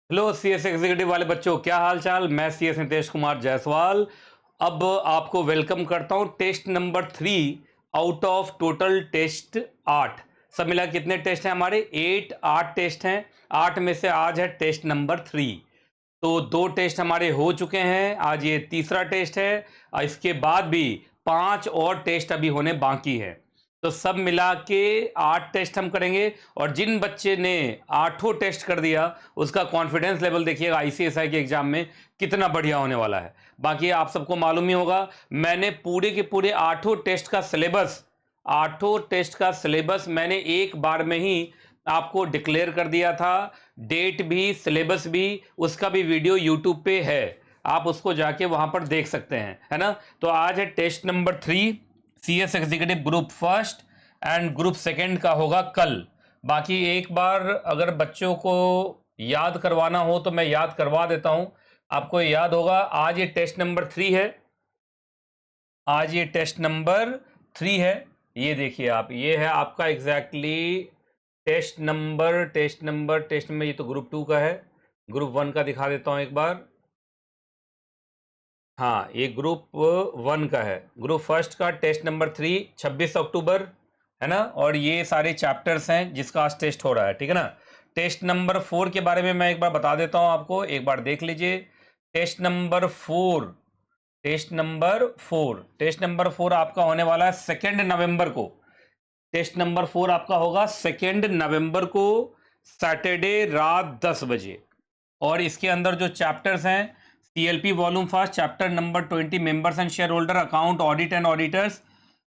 Hello CS executive वाले बच्चों, क्या हाल चाल। मैं सीएस नितेश कुमार जायसवाल अब आपको वेलकम करता हूं test number 3 out of total test 8। सब मिला कितने टेस्ट हैं हमारे? 8 टेस्ट हैं। 8 में से आज है टेस्ट नंबर 3। तो 2 टेस्ट हमारे हो चुके हैं, आज ये तीसरा टेस्ट है और इसके बाद भी 5 और टेस्ट अभी होने बाकी है। तो सब मिला के 8 टेस्ट हम करेंगे और जिन बच्चे ने 8 टेस्ट कर दिया उसका कॉन्फिडेंस लेवल देखिएगा आईसीएसआई के एग्जाम में कितना बढ़िया होने वाला है। बाकी आप सबको मालूम ही होगा, मैंने पूरे के पूरे 8 टेस्ट का सिलेबस मैंने एक बार में ही आपको डिक्लेयर कर दिया था। डेट भी, सिलेबस भी, उसका भी वीडियो यूट्यूब पे है, आप उसको जाके वहां पर देख सकते हैं, है ना। तो आज है test number 3 CS executive group first and group second का होगा कल। बाकी एक बार अगर बच्चों को याद करवाना हो तो मैं याद करवा देता हूं। आपको याद होगा आज ये टेस्ट नंबर 3 है, आज ये टेस्ट नंबर 3 है। ये देखिए आप, ये है आपका एग्जैक्टली टेस्ट नंबर ये तो ग्रुप 2 का है। ग्रुप 1 का दिखा देता हूं एक बार। हाँ, ये ग्रुप 1 का है। ग्रुप फर्स्ट का टेस्ट नंबर 3 26 अक्टूबर, है ना। और ये सारे चैप्टर्स हैं जिसका आज टेस्ट हो रहा है, ठीक है ना। टेस्ट नंबर 4 के बारे में मैं एक बार बता देता हूं आपको, एक बार देख लीजिए। टेस्ट नंबर 4 टेस्ट नंबर 4 आपका होने वाला है 2 नवंबर को। टेस्ट नंबर 4 आपका होगा 2 नवंबर को, सैटरडे रात 10 बजे। और इसके अंदर जो चैप्टर्स हैं, CLP volume first chapter number 20 members and share holder account audit and auditors,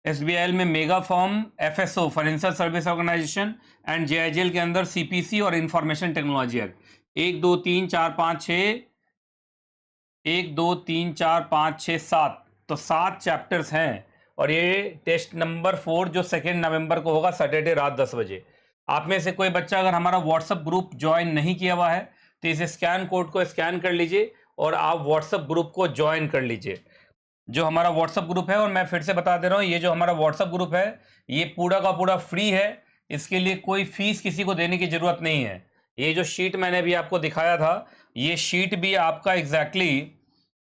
SBIL में mega form, FSO financial service organisation and JIGL के अंदर सीपीसी और इंफॉर्मेशन टेक्नोलॉजी एक्ट। 1 2 3 4 5 6 1 2 3 4 5 6 7, तो 7 चैप्टर्स हैं। और ये टेस्ट नंबर 4 जो 2 नवंबर को होगा सैटरडे रात 10 बजे। आप में से कोई बच्चा अगर हमारा व्हाट्सएप ग्रुप ज्वाइन नहीं किया हुआ है तो इस स्कैन कोड को स्कैन कर लीजिए और आप व्हाट्सएप ग्रुप को ज्वाइन कर लीजिए। जो हमारा व्हाट्सएप ग्रुप है, और मैं फिर से बता दे रहा हूँ, ये जो हमारा व्हाट्सएप ग्रुप है ये पूरा का पूरा फ्री है। इसके लिए कोई फीस किसी को देने की जरूरत नहीं है। ये जो शीट मैंने अभी आपको दिखाया था, ये शीट भी आपका एग्जैक्टली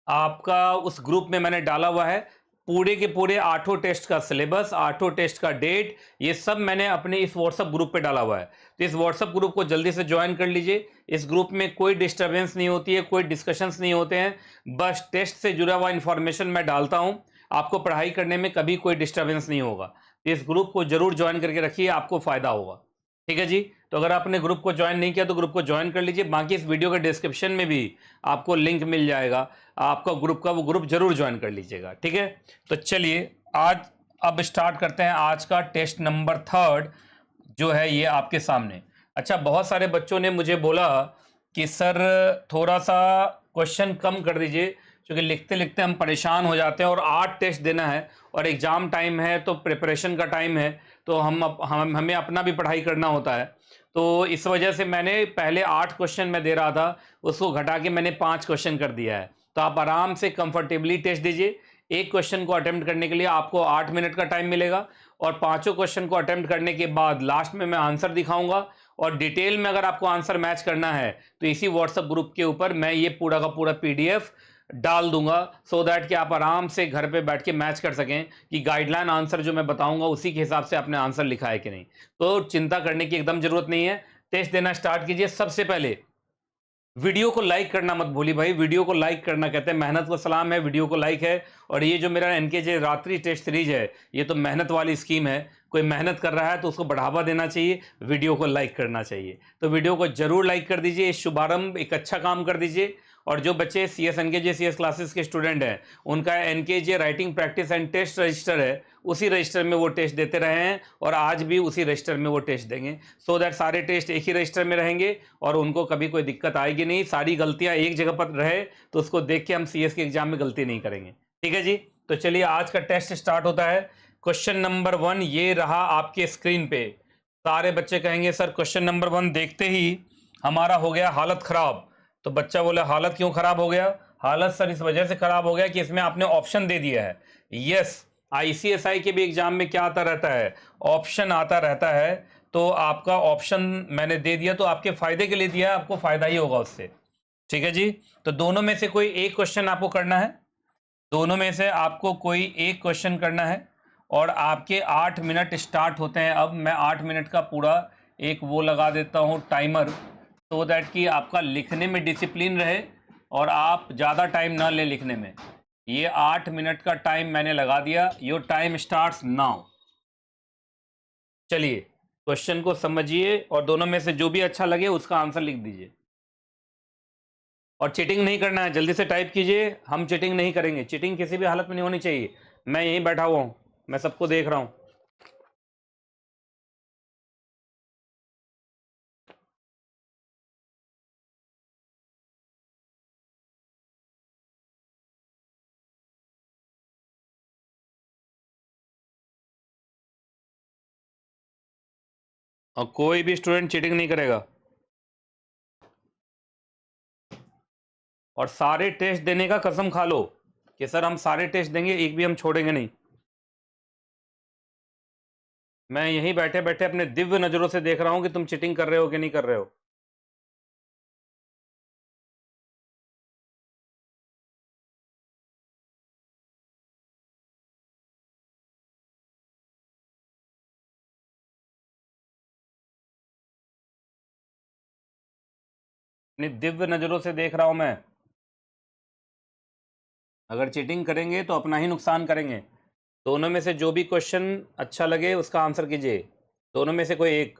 आपका उस ग्रुप में मैंने डाला हुआ है। पूरे के पूरे 8 टेस्ट का सिलेबस, 8 टेस्ट का डेट, ये सब मैंने अपने इस व्हाट्सएप ग्रुप पे डाला हुआ है। तो इस व्हाट्सएप ग्रुप को जल्दी से ज्वाइन कर लीजिए। इस ग्रुप में कोई डिस्टरबेंस नहीं होती है, कोई डिस्कशंस नहीं होते हैं, बस टेस्ट से जुड़ा हुआ इंफॉर्मेशन मैं डालता हूं। आपको पढ़ाई करने में कभी कोई डिस्टरबेंस नहीं होगा। इस ग्रुप को जरूर ज्वाइन करके रखिए, आपको फायदा होगा, ठीक है जी। तो अगर आपने ग्रुप को ज्वाइन नहीं किया तो ग्रुप को ज्वाइन कर लीजिए। बाकी इस वीडियो के डिस्क्रिप्शन में भी आपको लिंक मिल जाएगा आपका ग्रुप का, वो ग्रुप जरूर ज्वाइन कर लीजिएगा, ठीक है। तो चलिए आज अब स्टार्ट करते हैं आज का टेस्ट नंबर 3 जो है ये आपके सामने। अच्छा, बहुत सारे बच्चों ने मुझे बोला कि सर थोड़ा सा क्वेश्चन कम कर दीजिए, क्योंकि लिखते लिखते हम परेशान हो जाते हैं और 8 टेस्ट देना है और एग्ज़ाम टाइम है तो प्रिपरेशन का टाइम है, तो हमें अपना भी पढ़ाई करना होता है। तो इस वजह से मैंने पहले 8 क्वेश्चन मैं दे रहा था, उसको घटा के मैंने 5 क्वेश्चन कर दिया है। तो आप आराम से कंफर्टेबली टेस्ट दीजिए। एक क्वेश्चन को अटेम्प्ट करने के लिए आपको 8 मिनट का टाइम मिलेगा और 5 क्वेश्चन को अटेम्प्ट करने के बाद लास्ट में मैं आंसर दिखाऊंगा। और डिटेल में अगर आपको आंसर मैच करना है तो इसी व्हाट्सएप ग्रुप के ऊपर मैं ये पूरा का पूरा पीडीएफ डाल दूंगा, सो दैट कि आप आराम से घर पे बैठ के मैच कर सकें कि गाइडलाइन आंसर जो मैं बताऊंगा उसी के हिसाब से आपने आंसर लिखा है कि नहीं। तो चिंता करने की एकदम जरूरत नहीं है। टेस्ट देना स्टार्ट कीजिए। सबसे पहले वीडियो को लाइक करना मत भूलिए भाई, वीडियो को लाइक करना कहते हैं मेहनत को सलाम है, वीडियो को लाइक है। और ये जो मेरा एनकेजे रात्रि टेस्ट सीरीज है ये तो मेहनत वाली स्कीम है। कोई मेहनत कर रहा है तो उसको बढ़ावा देना चाहिए, वीडियो को लाइक करना चाहिए। तो वीडियो को जरूर लाइक कर दीजिए, शुभारंभ एक अच्छा काम कर दीजिए। और जो बच्चे सीएस एनकेजे सीएस क्लासेस के स्टूडेंट हैं उनका NKJ writing practice and test register है, उसी रजिस्टर में वो टेस्ट देते रहे हैं और आज भी उसी रजिस्टर में वो टेस्ट देंगे, सो दैट सारे टेस्ट एक ही रजिस्टर में रहेंगे और उनको कभी कोई दिक्कत आएगी नहीं। सारी गलतियां एक जगह पर रहे तो उसको देख के हम सीएस के एग्जाम में गलती नहीं करेंगे, ठीक है जी। तो चलिए आज का टेस्ट स्टार्ट होता है। क्वेश्चन नंबर 1 ये रहा आपके स्क्रीन पे। सारे बच्चे कहेंगे सर क्वेश्चन नंबर 1 देखते ही हमारा हो गया हालत खराब। तो बच्चा बोला हालत क्यों खराब हो गया? हालत सर इस वजह से खराब हो गया कि इसमें आपने ऑप्शन दे दिया है। यस, आईसीएसआई के भी एग्जाम में क्या आता रहता है? ऑप्शन आता रहता है। तो आपका ऑप्शन मैंने दे दिया, तो आपके फायदे के लिए दिया है, आपको फायदा ही होगा उससे। ठीक है जी। तो दोनों में से कोई एक क्वेश्चन आपको करना है, दोनों में से आपको कोई एक क्वेश्चन करना है, और आपके 8 मिनट स्टार्ट होते हैं। अब मैं 8 मिनट का पूरा एक वो लगा देता हूँ टाइमर, सो दैट कि आपका लिखने में डिसिप्लिन रहे और आप ज़्यादा टाइम ना ले लिखने में। ये 8 मिनट का टाइम मैंने लगा दिया। Your time starts now. चलिए क्वेश्चन को समझिए और दोनों में से जो भी अच्छा लगे उसका आंसर लिख दीजिए। और चीटिंग नहीं करना है, जल्दी से टाइप कीजिए। हम चीटिंग नहीं करेंगे, चीटिंग किसी भी हालत में नहीं होनी चाहिए। मैं यहीं बैठा हुआ हूँ, मैं सबको देख रहा हूँ। और कोई भी स्टूडेंट चीटिंग नहीं करेगा। और सारे टेस्ट देने का कसम खा लो कि सर हम सारे टेस्ट देंगे, एक भी हम छोड़ेंगे नहीं। मैं यहीं बैठे बैठे अपने दिव्य नजरों से देख रहा हूं कि तुम चीटिंग कर रहे हो कि नहीं कर रहे हो। अपनी दिव्य नजरों से देख रहा हूं मैं। अगर चीटिंग करेंगे तो अपना ही नुकसान करेंगे। दोनों में से जो भी क्वेश्चन अच्छा लगे उसका आंसर कीजिए, दोनों में से कोई एक।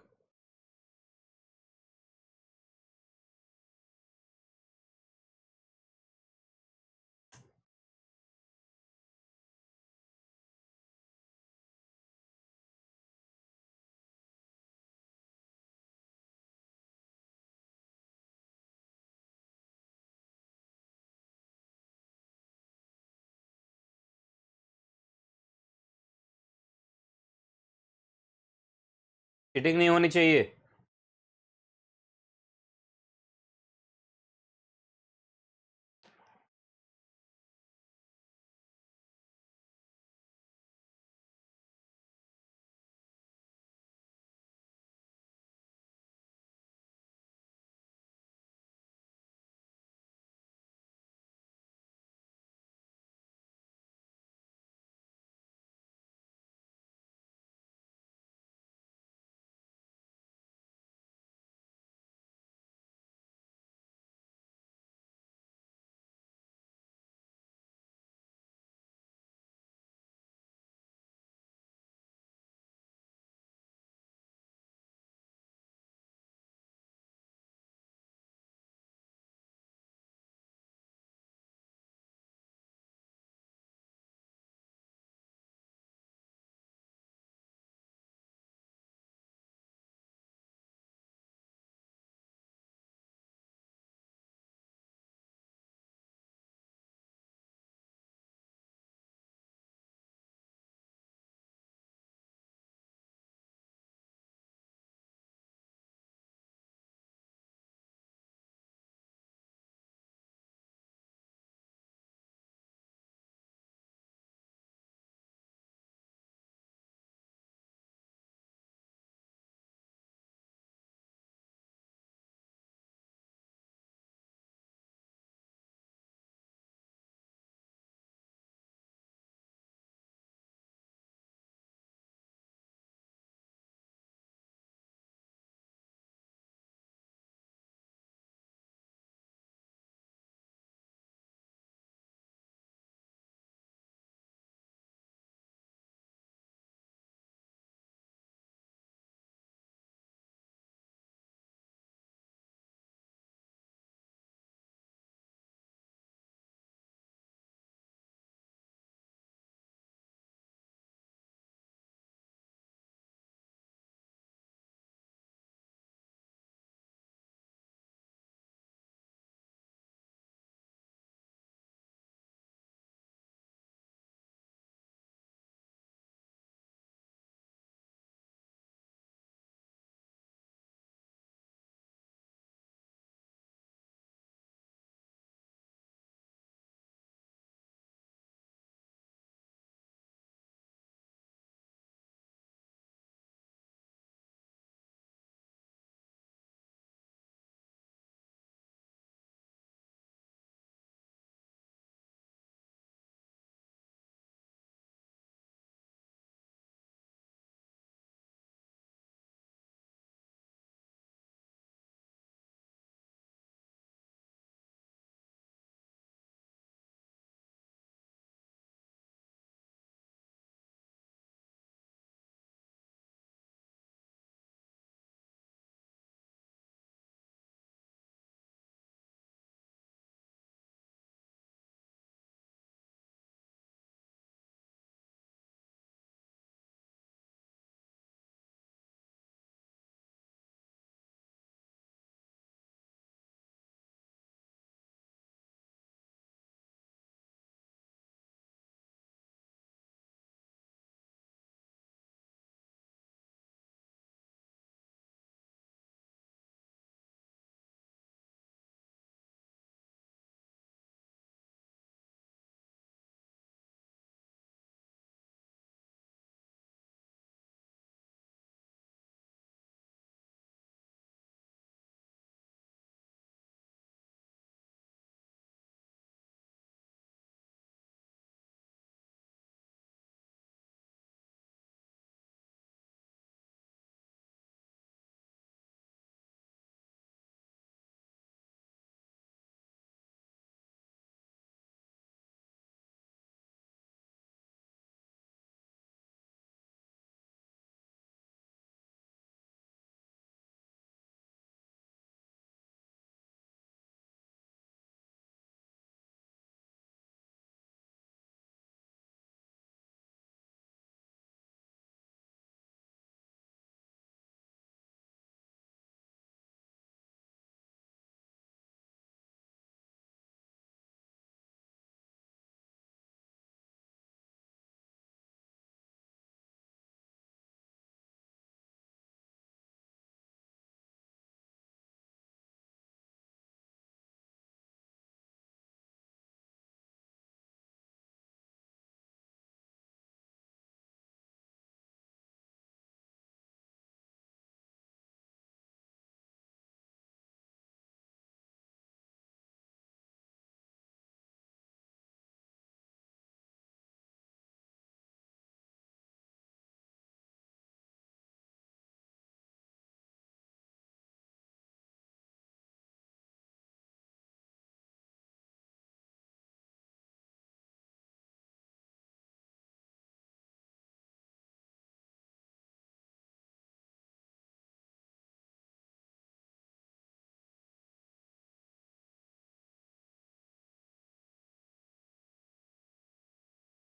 चीटिंग नहीं होनी चाहिए।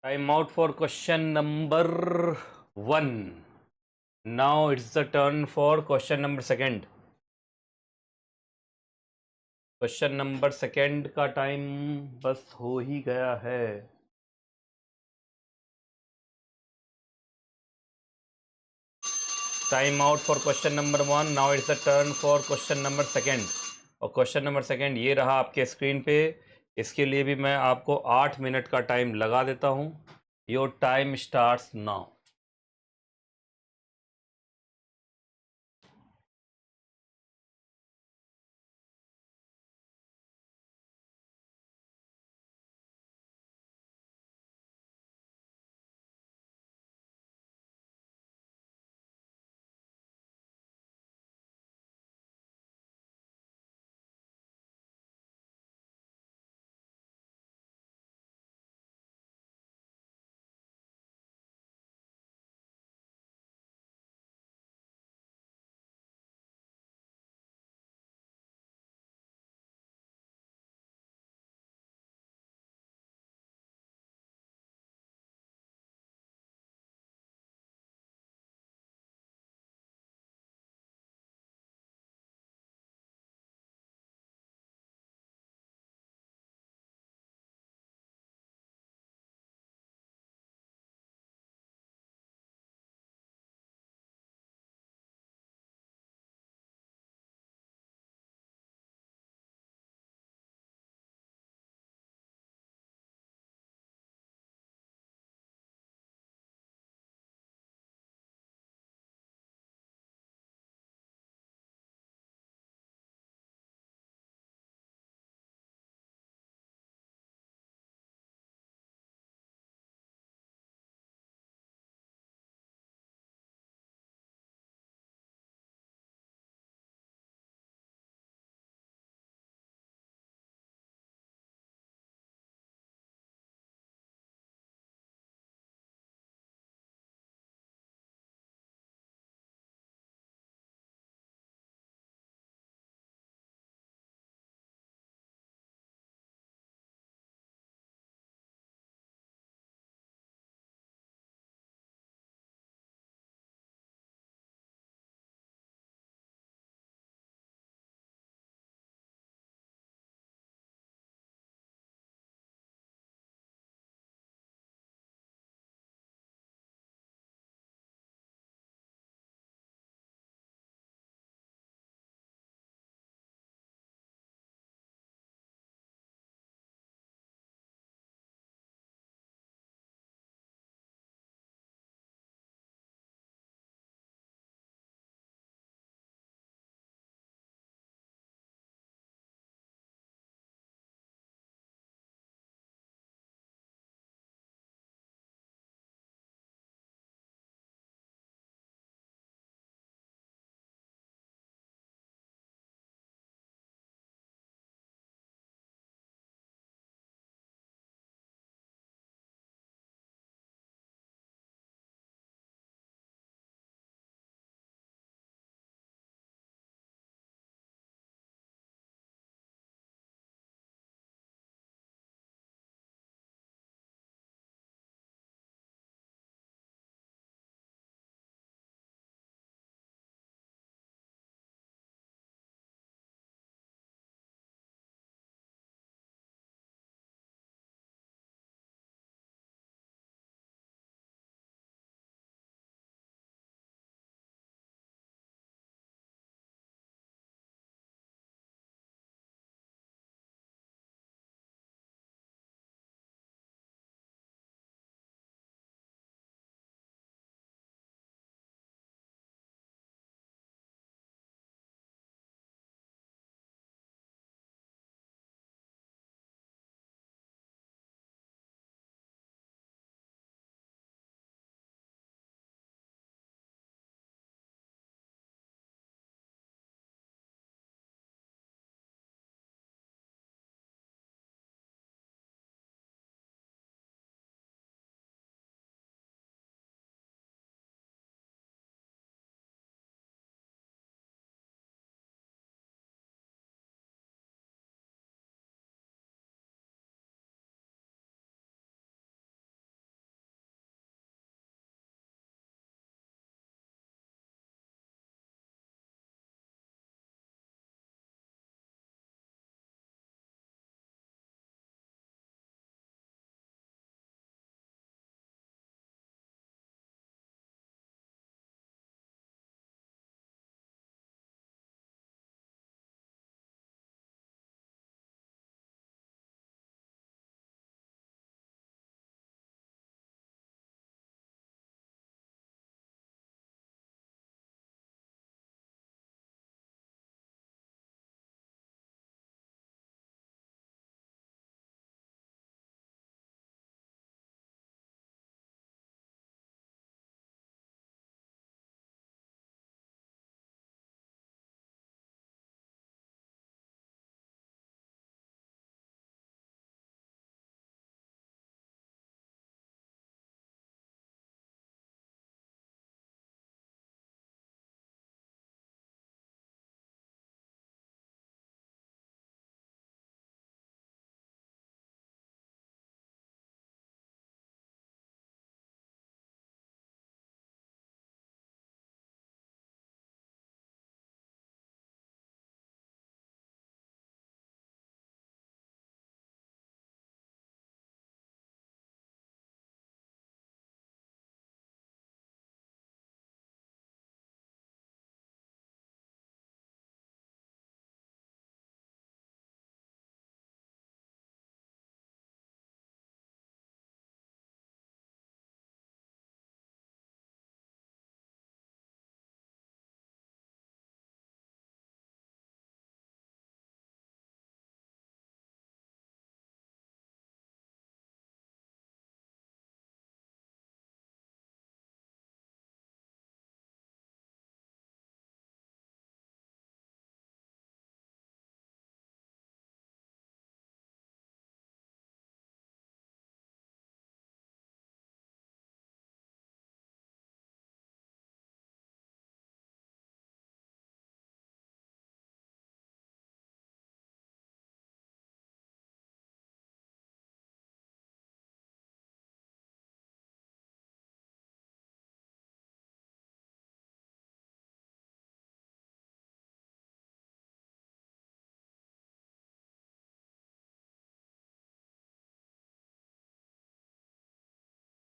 Time out for question number 1. Now it's the turn for question number 2. Question number 2 का टाइम बस हो ही गया है. Time out for question number 1. Now it's the turn for question number 2. और क्वेश्चन नंबर 2 ये रहा आपके स्क्रीन पे. इसके लिए भी मैं आपको 8 मिनट का टाइम लगा देता हूँ. Your time starts now.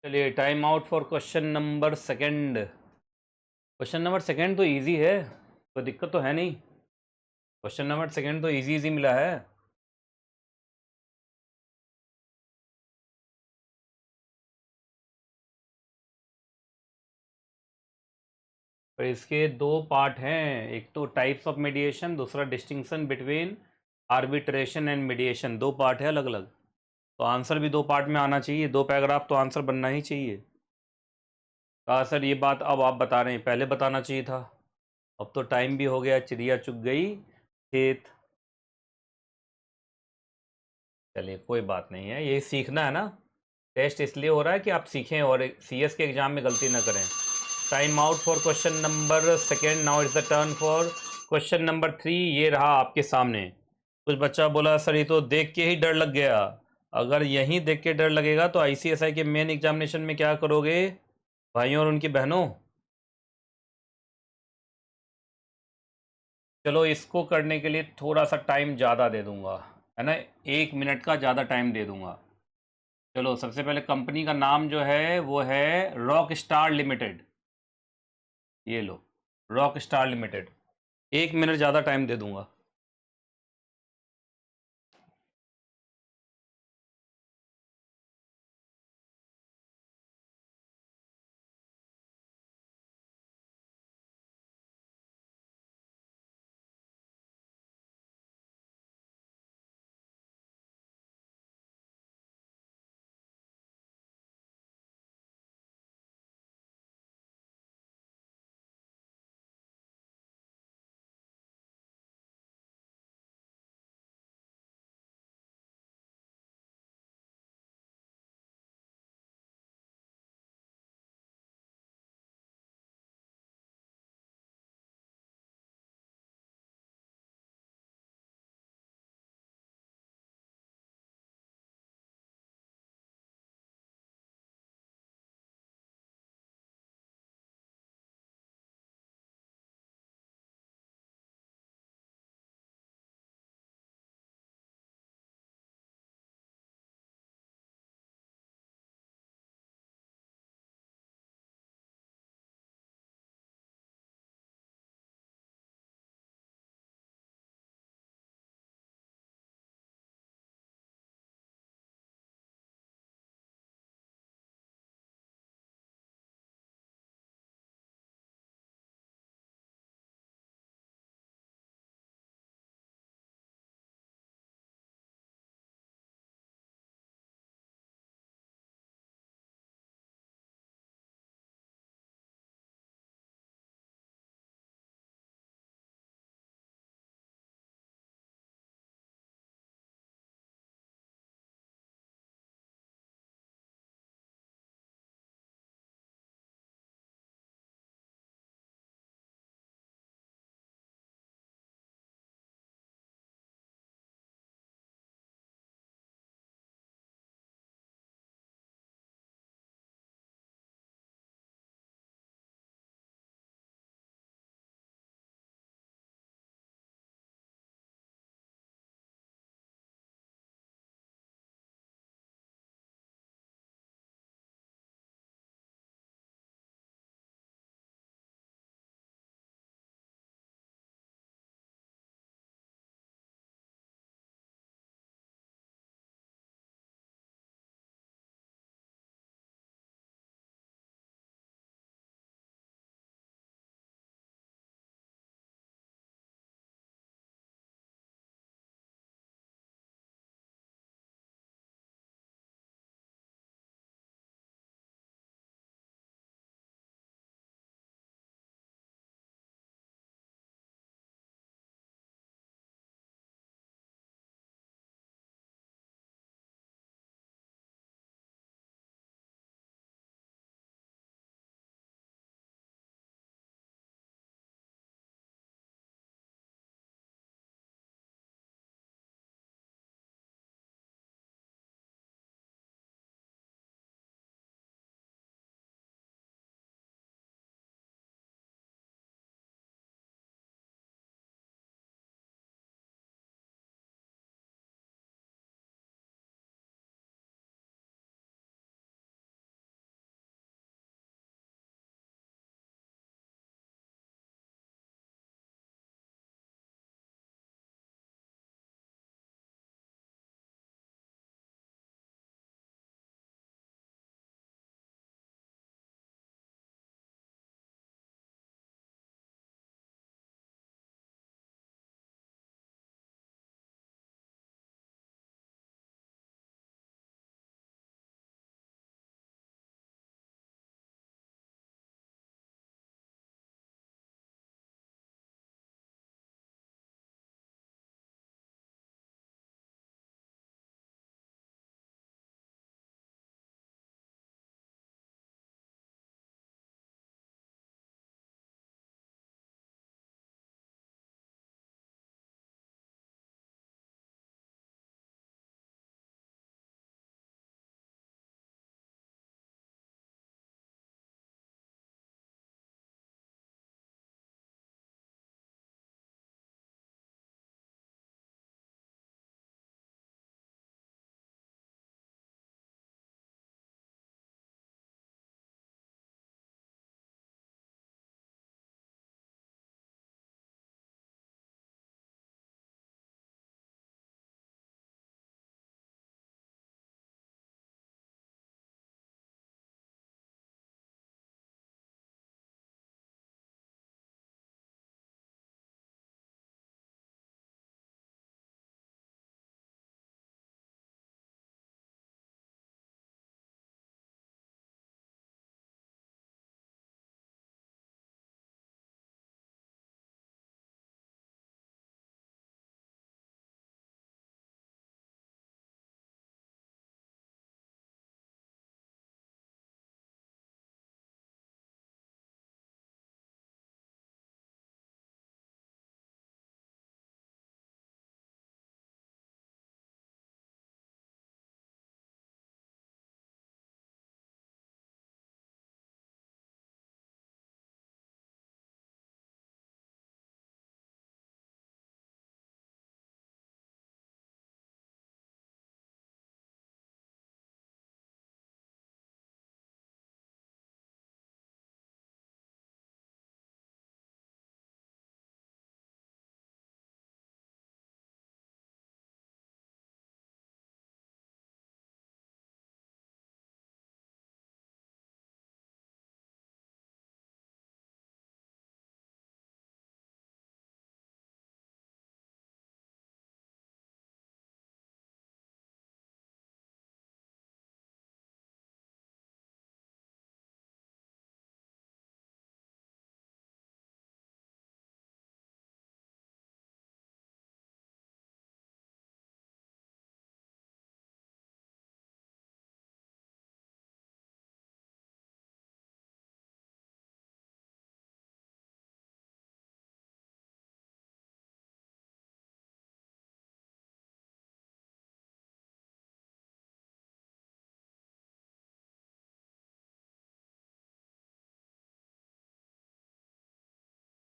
चलिए, time out for question number second. Question number second तो इजी है, कोई दिक्कत तो है नहीं। क्वेश्चन नंबर सेकंड तो इजी इजी मिला है। पर इसके दो पार्ट हैं, एक तो टाइप्स ऑफ मीडिएशन, दूसरा distinction between arbitration and mediation. दो पार्ट है अलग अलग, तो आंसर भी दो पार्ट में आना चाहिए, दो पैराग्राफ तो आंसर बनना ही चाहिए। कहा सर ये बात अब आप बता रहे हैं, पहले बताना चाहिए था। अब तो टाइम भी हो गया, चिड़िया चुग गई खेत। चलिए कोई बात नहीं है, ये सीखना है ना। टेस्ट इसलिए हो रहा है कि आप सीखें और सीएस के एग्जाम में गलती ना करें। Time out for question number second. Now is the turn for question number 3। ये रहा आपके सामने। कुछ बच्चा बोला सर ये तो देख के ही डर लग गया। अगर यहीं देख के डर लगेगा तो आईसीएसआई के मेन एग्जामिनेशन में क्या करोगे भाइयों और उनकी बहनों? चलो इसको करने के लिए थोड़ा सा टाइम ज़्यादा दे दूंगा, है ना, 1 मिनट का ज़्यादा टाइम दे दूंगा। चलो सबसे पहले कंपनी का नाम जो है वो है रॉक स्टार लिमिटेड। ये लो, रॉक स्टार लिमिटेड। 1 मिनट ज़्यादा टाइम दे दूंगा।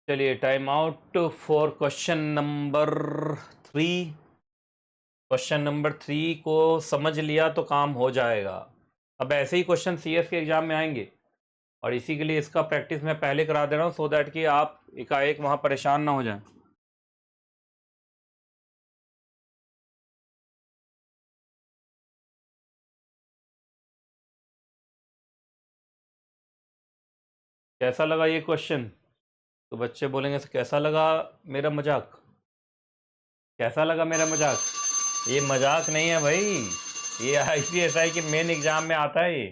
चलिए time out for question number 3। Question number 3 को समझ लिया तो काम हो जाएगा। अब ऐसे ही क्वेश्चन सीएस के एग्जाम में आएंगे और इसी के लिए इसका प्रैक्टिस मैं पहले करा दे रहा हूँ, सो दैट कि आप एकाएक वहां परेशान ना हो जाएं। कैसा लगा ये क्वेश्चन? तो बच्चे बोलेंगे कैसा लगा मेरा मजाक, कैसा लगा मेरा मजाक? ये मजाक नहीं है भाई, ये ICSI के मेन एग्जाम में आता है ये।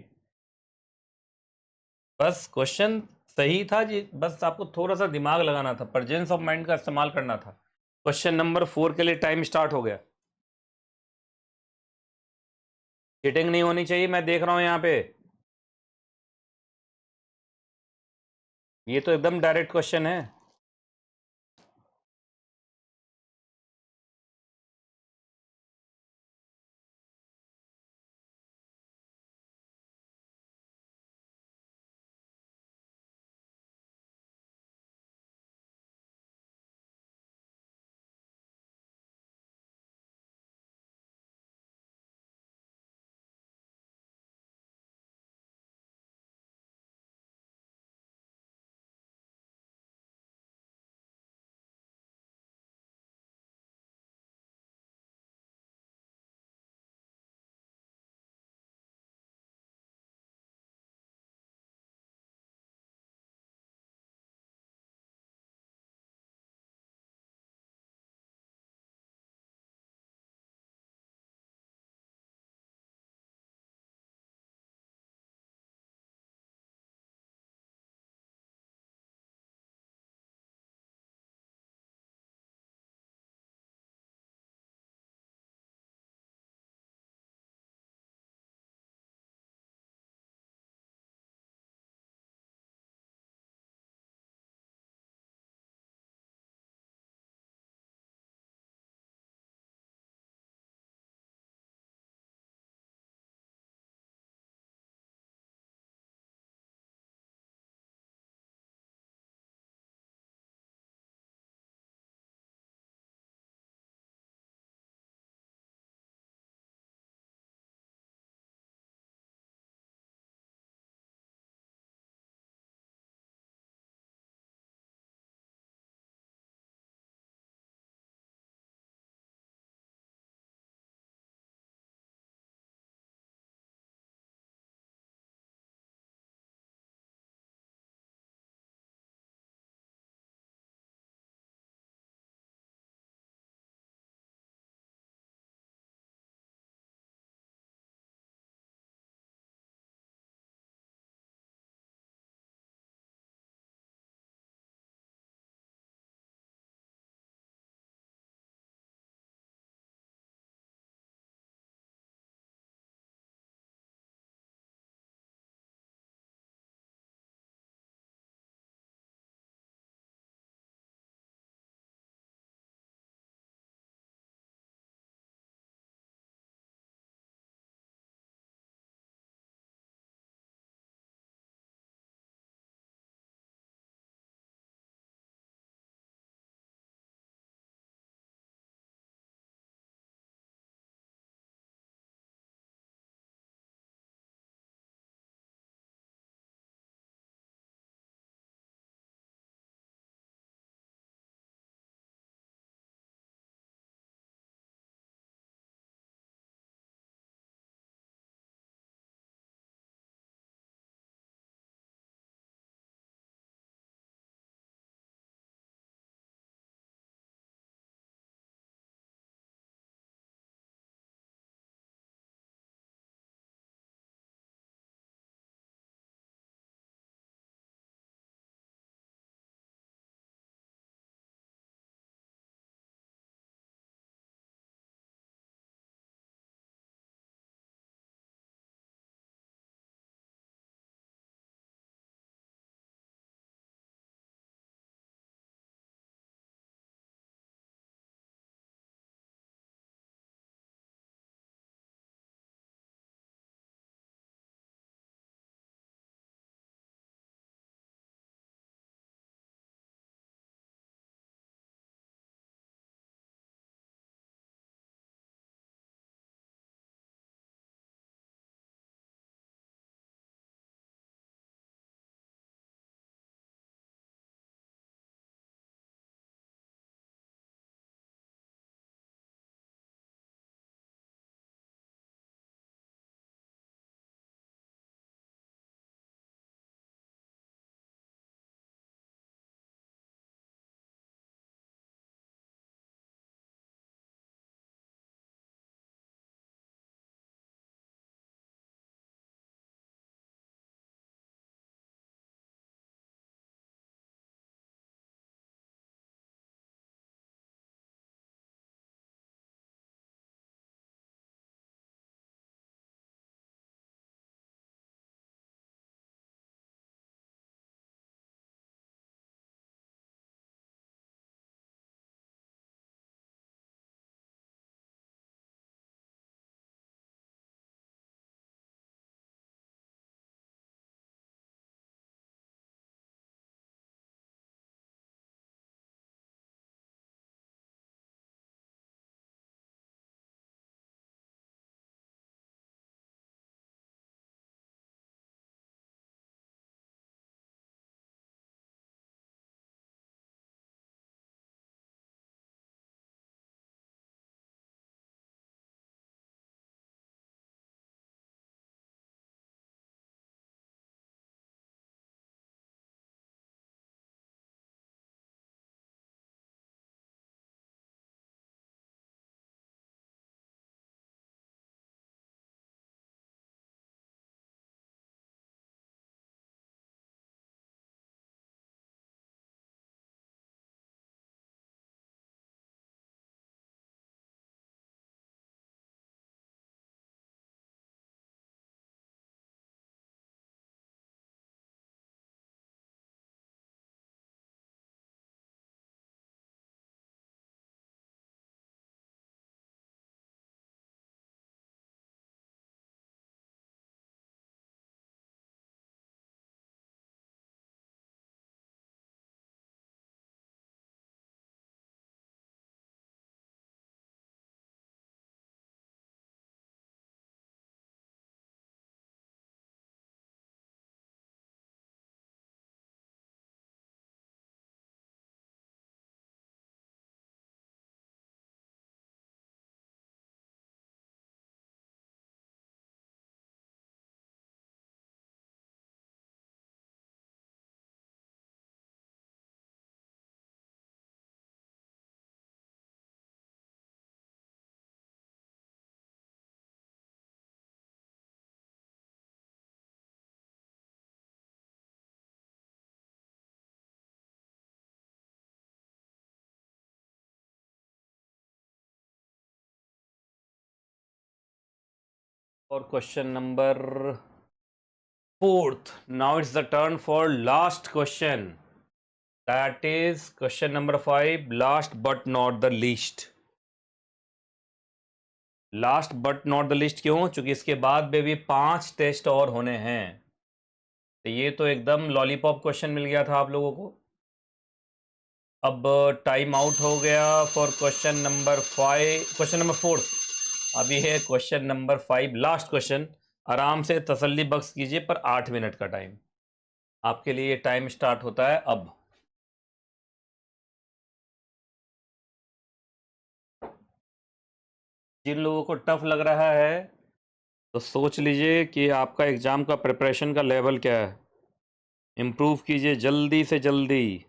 बस क्वेश्चन सही था जी, बस आपको थोड़ा सा दिमाग लगाना था, प्रेजेंस ऑफ माइंड का इस्तेमाल करना था। क्वेश्चन नंबर 4 के लिए टाइम स्टार्ट हो गया। चीटिंग नहीं होनी चाहिए, मैं देख रहा हूं यहाँ पे। ये तो एकदम डायरेक्ट क्वेश्चन है। और question number fourth, now it's the turn for last question, that is question number 5, last but not the least. Last but not the list क्यों? क्योंकि इसके बाद में भी 5 टेस्ट और होने हैं। तो ये तो एकदम लॉलीपॉप क्वेश्चन मिल गया था आप लोगों को। अब टाइम आउट हो गया for question number 5, question number 4। अभी है क्वेश्चन नंबर 5, लास्ट क्वेश्चन। आराम से तसल्ली बख्श कीजिए, पर 8 मिनट का टाइम आपके लिए टाइम स्टार्ट होता है अब। जिन लोगों को टफ लग रहा है तो सोच लीजिए कि आपका एग्जाम का प्रिपरेशन का लेवल क्या है। इम्प्रूव कीजिए जल्दी से जल्दी।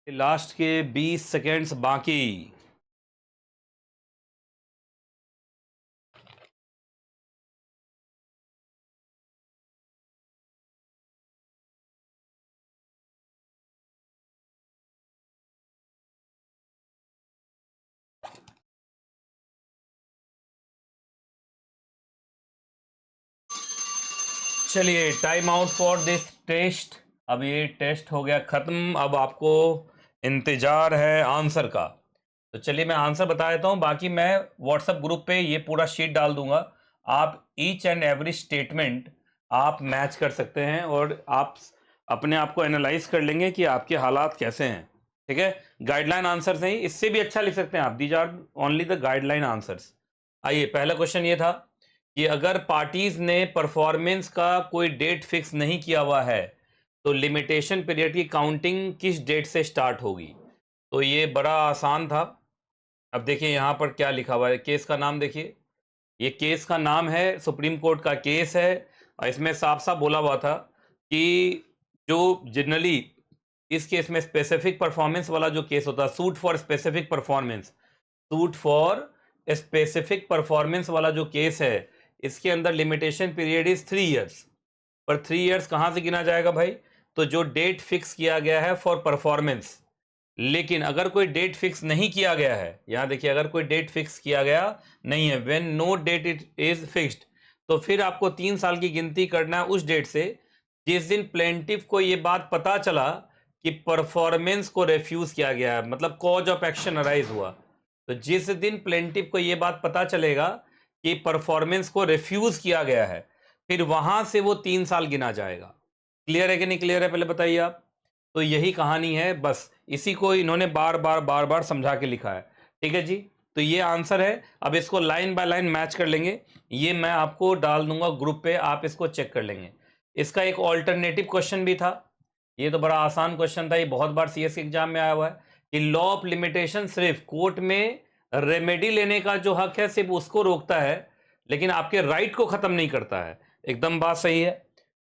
लास्ट के 20 सेकेंड्स बाकी। चलिए, time out for this test. अब ये टेस्ट हो गया खत्म। अब आपको इंतजार है आंसर का। तो चलिए मैं आंसर बता देता हूं, बाकी मैं व्हाट्सएप ग्रुप पे ये पूरा शीट डाल दूंगा। आप ईच एंड एवरी स्टेटमेंट आप मैच कर सकते हैं और आप अपने आप को एनालाइज कर लेंगे कि आपके हालात कैसे हैं। ठीक है, गाइडलाइन आंसर नहीं, इससे भी अच्छा लिख सकते हैं आप। These are only the guideline answers. आइए, पहला क्वेश्चन ये था कि अगर पार्टीज ने परफॉर्मेंस का कोई डेट फिक्स नहीं किया हुआ है तो लिमिटेशन पीरियड की काउंटिंग किस डेट से स्टार्ट होगी। तो ये बड़ा आसान था। अब देखिए यहाँ पर क्या लिखा हुआ है, केस का नाम देखिए। ये केस का नाम है, सुप्रीम कोर्ट का केस है और इसमें साफ साफ बोला हुआ था कि जो जनरली इस केस में स्पेसिफिक परफॉर्मेंस वाला जो केस होता है, suit for specific performance, suit for specific performance वाला जो केस है, इसके अंदर लिमिटेशन पीरियड इज 3 इयर्स। पर 3 इयर्स कहां से गिना जाएगा भाई? तो जो डेट फिक्स किया गया है फॉर परफॉर्मेंस। लेकिन अगर कोई डेट फिक्स नहीं किया गया है, यहां देखिए, अगर कोई डेट फिक्स किया गया नहीं है, when no date it is fixed, तो फिर आपको 3 साल की गिनती करना है उस डेट से जिस दिन प्लेंटिफ को यह बात पता चला कि परफॉर्मेंस को रिफ्यूज किया गया है, मतलब कॉज ऑफ एक्शन अराइज हुआ। तो जिस दिन प्लेंटिफ को यह बात पता चलेगा कि परफॉर्मेंस को रिफ्यूज किया गया है, फिर वहां से वो 3 साल गिना जाएगा। क्लियर है कि नहीं क्लियर है, पहले बताइए आप। तो यही कहानी है, बस इसी को इन्होंने बार बार समझा के लिखा है। ठीक है जी, तो ये आंसर है। अब इसको लाइन बाय लाइन मैच कर लेंगे, ये मैं आपको डाल दूंगा ग्रुप पे, आप इसको चेक कर लेंगे। इसका एक ऑल्टरनेटिव क्वेश्चन भी था, ये तो बड़ा आसान क्वेश्चन था, ये बहुत बार सीएस के एग्जाम में आया हुआ है कि लॉ ऑफ लिमिटेशन सिर्फ कोर्ट में रेमेडी लेने का जो हक है सिर्फ उसको रोकता है, लेकिन आपके राइट को खत्म नहीं करता है। एकदम बात सही है।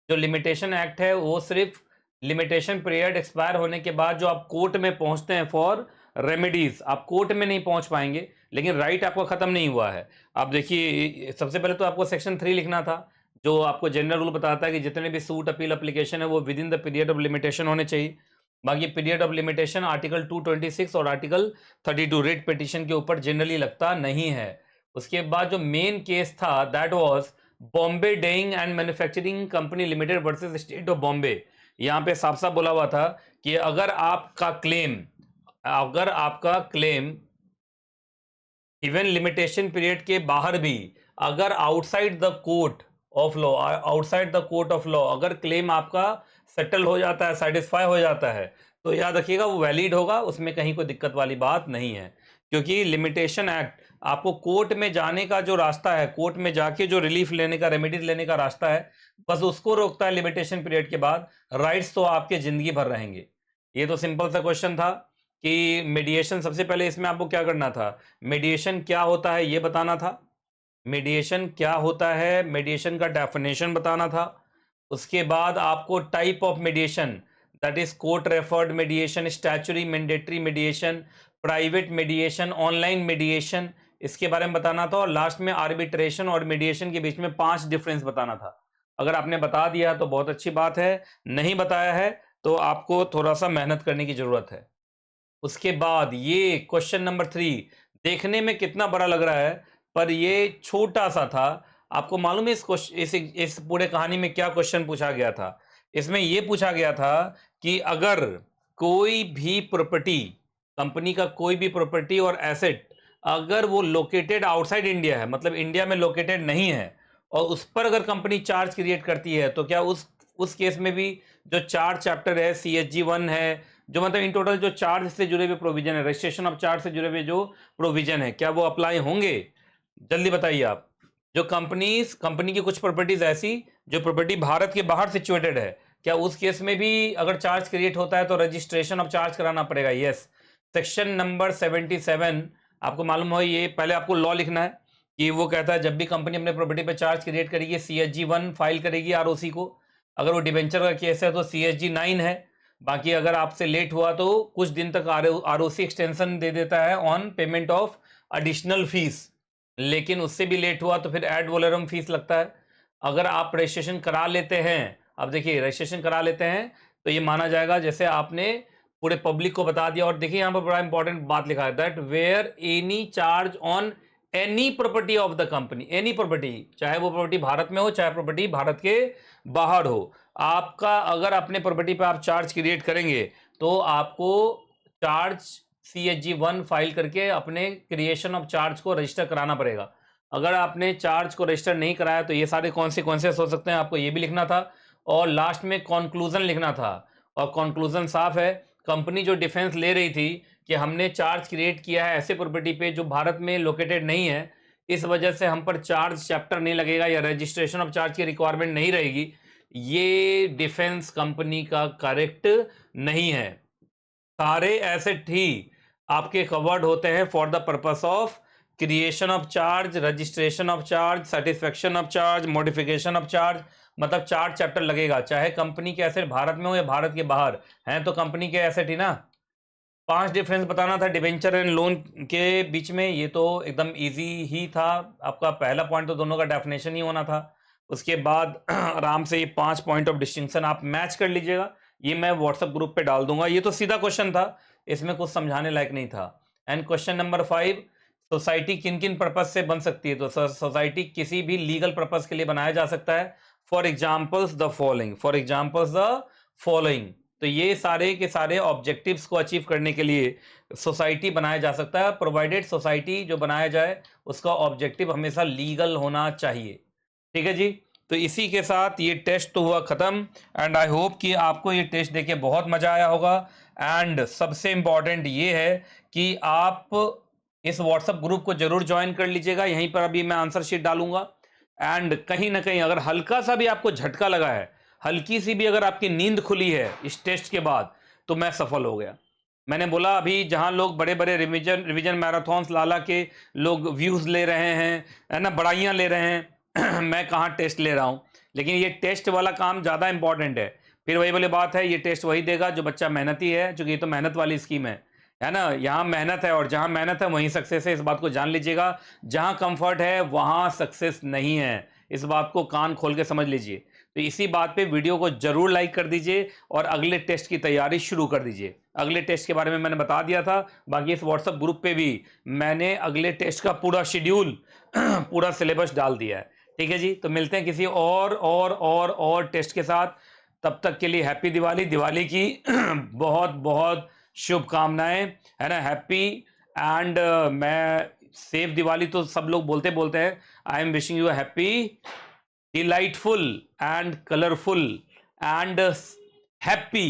जो लिमिटेशन एक्ट है वो सिर्फ लिमिटेशन पीरियड एक्सपायर होने के बाद जो आप कोर्ट में पहुंचते हैं फॉर रेमेडीज, आप कोर्ट में नहीं पहुंच पाएंगे, लेकिन राइट आपका खत्म नहीं हुआ है। आप देखिए, सबसे पहले तो आपको सेक्शन 3 लिखना था, जो आपको जनरल रूल बताता है कि जितने भी सूट अपील एप्लीकेशन है वो with in the period of limitation होने चाहिए। बाकी पीरियड ऑफ लिमिटेशन आर्टिकल 226 और आर्टिकल 32 रेट पिटिशन के ऊपर जनरली लगता नहीं है। उसके बाद जो मेन केस था that was Bombay डेइंग and manufacturing company limited versus state of Bombay. यहाँ पे साफ साफ बोला हुआ था कि अगर आपका क्लेम इवन लिमिटेशन पीरियड के बाहर भी, अगर outside the court of law, अगर क्लेम आपका सेटल हो जाता है, सेटिस्फाई हो जाता है, तो याद रखिएगा वो वैलिड होगा, उसमें कहीं कोई दिक्कत वाली बात नहीं है। क्योंकि लिमिटेशन एक्ट आपको कोर्ट में जाने का जो रास्ता है, कोर्ट में जाके जो रिलीफ लेने का, रेमेडीज लेने का रास्ता है, बस उसको रोकता है लिमिटेशन पीरियड के बाद। राइट्स तो आपके जिंदगी भर रहेंगे। ये तो सिंपल सा क्वेश्चन था कि मीडिएशन, सबसे पहले इसमें आपको क्या करना था, मीडिएशन क्या होता है ये बताना था। मीडिएशन क्या होता है, मीडिएशन का डेफिनेशन बताना था। उसके बाद आपको type of mediation, that is court referred mediation, statutory mandatory mediation, private mediation, online mediation, इसके बारे में बताना था। और लास्ट में आर्बिट्रेशन और मीडिएशन के बीच में 5 डिफरेंस बताना था। अगर आपने बता दिया तो बहुत अच्छी बात है, नहीं बताया है तो आपको थोड़ा सा मेहनत करने की जरूरत है। उसके बाद ये क्वेश्चन नंबर 3 देखने में कितना बड़ा लग रहा है, पर ये छोटा सा था। आपको मालूम है इस पूरे कहानी में क्या क्वेश्चन पूछा गया था? इसमें यह पूछा गया था कि अगर कोई भी प्रॉपर्टी, कंपनी का कोई भी प्रॉपर्टी और एसेट, अगर वो लोकेटेड आउटसाइड इंडिया है, मतलब इंडिया में लोकेटेड नहीं है, और उस पर अगर कंपनी चार्ज क्रिएट करती है, तो क्या उस केस में भी जो चार्ज चैप्टर है, CSG 1 है, जो मतलब इन टोटल जो चार्ज से जुड़े हुए प्रोविजन है, रजिस्ट्रेशन ऑफ चार्ज से जुड़े हुए जो प्रोविजन है, क्या वो अप्लाई होंगे? जल्दी बताइए आप। जो कंपनी की कुछ प्रॉपर्टीज ऐसी जो प्रॉपर्टी भारत के बाहर सिचुएटेड है, क्या उस केस में भी अगर चार्ज क्रिएट होता है तो रजिस्ट्रेशन ऑफ चार्ज कराना पड़ेगा? यस। सेक्शन नंबर 77 आपको मालूम हो, ये पहले आपको लॉ लिखना है कि वो कहता है जब भी कंपनी अपने प्रॉपर्टी पर चार्ज क्रिएट करेगी, CSG 1 फाइल करेगी ROC को। अगर वो डिबेंचर का केस है तो CSG 9 है। बाकी अगर आपसे लेट हुआ तो कुछ दिन तक आरओसी एक्सटेंशन दे देता है on payment of additional fees, लेकिन उससे भी लेट हुआ तो फिर एड वोलरम फीस लगता है। अगर आप रजिस्ट्रेशन करा लेते हैं, अब देखिए रजिस्ट्रेशन करा लेते हैं तो ये माना जाएगा जैसे आपने पूरे पब्लिक को बता दिया। और देखिए यहाँ पर बड़ा इंपॉर्टेंट बात लिखा है, that where any charge on any property of the company, any property, चाहे वो प्रॉपर्टी भारत में हो चाहे प्रॉपर्टी भारत के बाहर हो, आपका अगर अपने प्रॉपर्टी पे आप चार्ज क्रिएट करेंगे तो आपको चार्ज CHG-1 फाइल करके अपने क्रिएशन ऑफ चार्ज को रजिस्टर कराना पड़ेगा। अगर आपने चार्ज को रजिस्टर नहीं कराया तो ये सारे कॉन्सिक्वेंसेस हो सकते हैं, आपको ये भी लिखना था और लास्ट में कंक्लूजन लिखना था। और कंक्लूजन साफ है, कंपनी जो डिफेंस ले रही थी कि हमने चार्ज क्रिएट किया है ऐसे प्रॉपर्टी पे जो भारत में लोकेटेड नहीं है, इस वजह से हम पर चार्ज चैप्टर नहीं लगेगा या रजिस्ट्रेशन ऑफ चार्ज की रिक्वायरमेंट नहीं रहेगी, ये डिफेंस कंपनी का करेक्ट नहीं है। सारे एसेट ही आपके कवर्ड होते हैं for the purpose of creation of charge, registration of charge, satisfaction of charge, modification of charge, मतलब चार्ज चैप्टर लगेगा, चाहे कंपनी के एसेट भारत में हो या भारत के बाहर हैं तो कंपनी के एसेट ही ना। 5 डिफरेंस बताना था डिबेंचर एंड लोन के बीच में, ये तो एकदम इजी ही था। आपका पहला पॉइंट तो दोनों का डेफिनेशन ही होना था, उसके बाद आराम से ये 5 पॉइंट ऑफ डिस्टिंक्शन आप मैच कर लीजिएगा, ये मैं व्हाट्सएप ग्रुप पे डाल दूंगा। ये तो सीधा क्वेश्चन था, इसमें कुछ समझाने लायक नहीं था। एंड क्वेश्चन नंबर 5, सोसाइटी किन किन पर्पज से बन सकती है, तो सोसाइटी किसी भी लीगल पर्पज के लिए बनाया जा सकता है। For examples the following, for examples the following, तो ये सारे के सारे ऑब्जेक्टिव्स को अचीव करने के लिए सोसाइटी बनाया जा सकता है, प्रोवाइडेड सोसाइटी जो बनाया जाए उसका ऑब्जेक्टिव हमेशा लीगल होना चाहिए। ठीक है जी, तो इसी के साथ ये टेस्ट तो हुआ खत्म एंड आई होप कि आपको ये टेस्ट देके बहुत मजा आया होगा। एंड सबसे इंपॉर्टेंट ये है कि आप इस व्हाट्सएप ग्रुप को जरूर ज्वाइन कर लीजिएगा, यहीं पर अभी मैं आंसर शीट डालूंगा। एंड कहीं ना कहीं अगर हल्का सा भी आपको झटका लगा है, हल्की सी भी अगर आपकी नींद खुली है इस टेस्ट के बाद, तो मैं सफल हो गया। मैंने बोला अभी जहां लोग बड़े बड़े रिवीजन मैराथन्स लाला के लोग व्यूज ले रहे हैं, है ना, बड़ाइयां ले रहे हैं मैं कहाँ टेस्ट ले रहा हूं। लेकिन ये टेस्ट वाला काम ज़्यादा इंपॉर्टेंट है। फिर वही वाली बात है, ये टेस्ट वही देगा जो बच्चा मेहनती है, क्योंकि ये तो मेहनत वाली स्कीम है ना। यहाँ मेहनत है और जहाँ मेहनत है वहीं सक्सेस है, इस बात को जान लीजिएगा। जहाँ कंफर्ट है वहाँ सक्सेस नहीं है, इस बात को कान खोल के समझ लीजिए। तो इसी बात पे वीडियो को जरूर लाइक कर दीजिए और अगले टेस्ट की तैयारी शुरू कर दीजिए। अगले टेस्ट के बारे में मैंने बता दिया था, बाकी इस व्हाट्सएप ग्रुप पे भी मैंने अगले टेस्ट का पूरा शेड्यूल पूरा सिलेबस डाल दिया है। ठीक है जी, तो मिलते हैं किसी और टेस्ट के साथ। तब तक के लिए हैप्पी दिवाली, दिवाली की बहुत बहुत शुभकामनाएं, है ना। हैप्पी एंड मैं सेफ दिवाली तो सब लोग बोलते बोलते हैं, I am wishing you happy, delightful and colourful and happy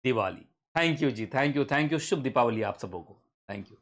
Diwali. Thank you ji, thank you, शुभ दीपावली आप सबों को, थैंक यू।